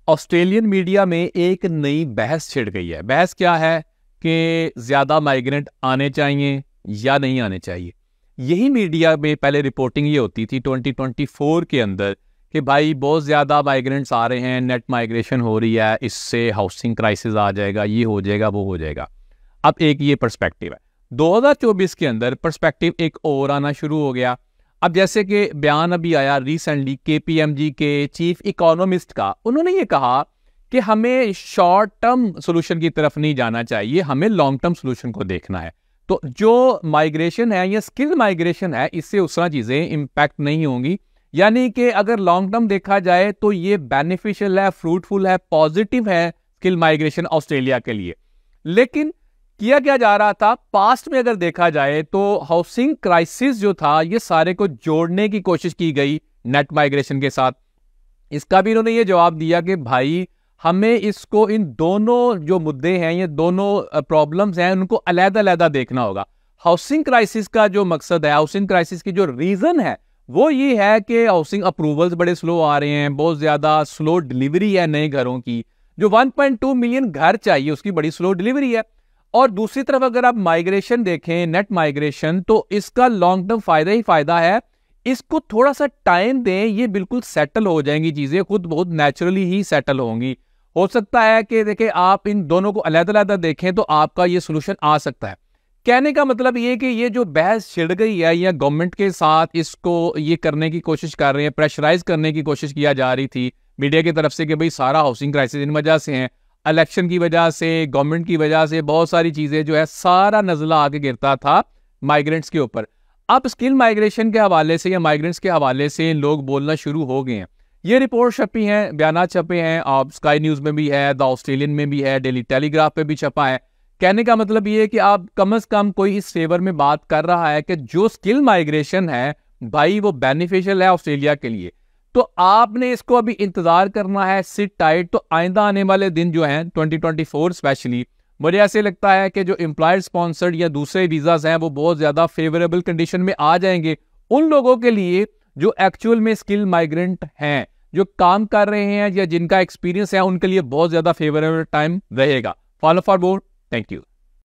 Australian media में एक नई बहस छिड़ गई है। बहस क्या है कि ज़्यादा माइग्रेंट आने चाहिए या नहीं आने चाहिए। यही मीडिया में पहले रिपोर्टिंग ये होती थी 2024 के अंदर कि भाई बहुत ज़्यादा माइग्रेंट्स आ रहे हैं, नेट माइग्रेशन हो रही है, इससे हाउसिंग क्राइसिस आ जाएगा, ये हो जाएगा, वो हो जाएगा। अब एक ये पर्सपेक्टिव है। 2024 के अंदर पर्सपेक्टिव एक और आना शुरू हो गया। अब जैसे कि बयान अभी आया रिसेंटली KPMG के चीफ इकोनॉमिस्ट का, उन्होंने ये कहा कि हमें शॉर्ट टर्म सोल्यूशन की तरफ नहीं जाना चाहिए, हमें लॉन्ग टर्म सोल्यूशन को देखना है। तो जो माइग्रेशन है या स्किल माइग्रेशन है, इससे उस तरह चीज़ें इम्पैक्ट नहीं होंगी। यानी कि अगर लॉन्ग टर्म देखा जाए तो ये बेनिफिशियल है, फ्रूटफुल है, पॉजिटिव है स्किल माइग्रेशन ऑस्ट्रेलिया के लिए। लेकिन किया क्या जा रहा था पास्ट में अगर देखा जाए तो हाउसिंग क्राइसिस जो था ये सारे को जोड़ने की कोशिश की गई नेट माइग्रेशन के साथ। इसका भी इन्होंने ये जवाब दिया कि भाई हमें इसको, इन दोनों जो मुद्दे हैं, ये दोनों प्रॉब्लम्स हैं, उनको अलग-अलग देखना होगा। हाउसिंग क्राइसिस का जो मकसद है, हाउसिंग क्राइसिस की जो रीजन है वो ये है कि हाउसिंग अप्रूवल्स बड़े स्लो आ रहे हैं, बहुत ज्यादा स्लो डिलीवरी है नए घरों की। जो 1.2 मिलियन घर चाहिए उसकी बड़ी स्लो डिलीवरी है। और दूसरी तरफ अगर आप माइग्रेशन देखें, नेट माइग्रेशन, तो इसका लॉन्ग टर्म फायदा ही फायदा है। इसको थोड़ा सा टाइम दें, ये बिल्कुल सेटल हो जाएंगी चीजें, खुद बहुत नेचुरली ही सेटल होंगी। हो सकता है कि देखें आप इन दोनों को अलग-अलग देखें तो आपका ये सोल्यूशन आ सकता है। कहने का मतलब ये कि ये जो बहस छिड़ गई है या गवर्नमेंट के साथ इसको ये करने की कोशिश कर रहे हैं, प्रेशराइज करने की कोशिश किया जा रही थी मीडिया की तरफ से कि भाई सारा हाउसिंग क्राइसिस इन वजह से है, इलेक्शन की वजह से, गवर्नमेंट की वजह से, बहुत सारी चीजें जो है, सारा नजला आके गिरता था माइग्रेंट्स के ऊपर। अब स्किल माइग्रेशन के हवाले से या माइग्रेंट्स के हवाले से लोग बोलना शुरू हो गए हैं। ये रिपोर्ट छपी हैं, बयान छपे हैं, आप स्काई न्यूज में भी है, द ऑस्ट्रेलियन में भी है, डेली टेलीग्राफ पे भी छपा है। कहने का मतलब ये है कि आप कम से कम कोई इस फेवर में बात कर रहा है कि जो स्किल माइग्रेशन है भाई वो बेनिफिशियल है ऑस्ट्रेलिया के लिए। तो आपने इसको अभी इंतजार करना है, सिट टाइट। तो आइंदा आने वाले दिन जो हैं 2024 स्पेशली, मुझे ऐसे लगता है कि जो एम्प्लॉयर स्पॉन्सर्ड या दूसरे वीजाज हैं वो बहुत ज्यादा फेवरेबल कंडीशन में आ जाएंगे उन लोगों के लिए जो एक्चुअल में स्किल माइग्रेंट हैं, जो काम कर रहे हैं या जिनका एक्सपीरियंस है, उनके लिए बहुत ज्यादा फेवरेबल टाइम रहेगा। Follow for more, thank you.